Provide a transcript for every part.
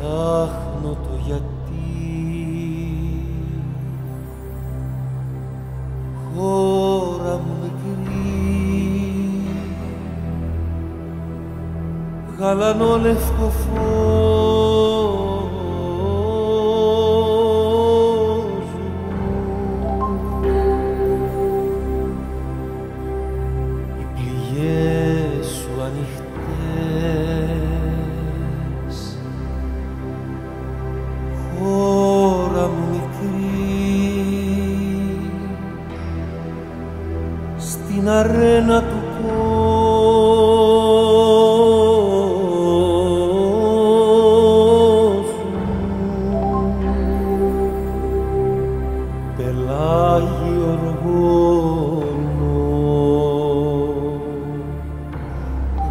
ψάχνω το γιατί. Χώρα μου μικρή, γαλανό λευκό φως μου, οι πληγές σου ανοιχτές. Χώρα μου μικρή, στην αρένα του πελάγιο οργόνο,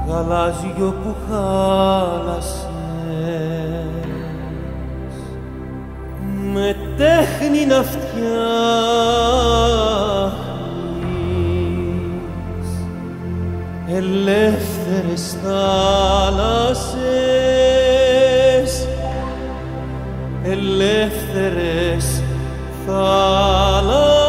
γαλάζιο που χάλασες, με τέχνη να φτιάχνεις ελεύθερες θάλασσες, ελεύθερες θάλασσες.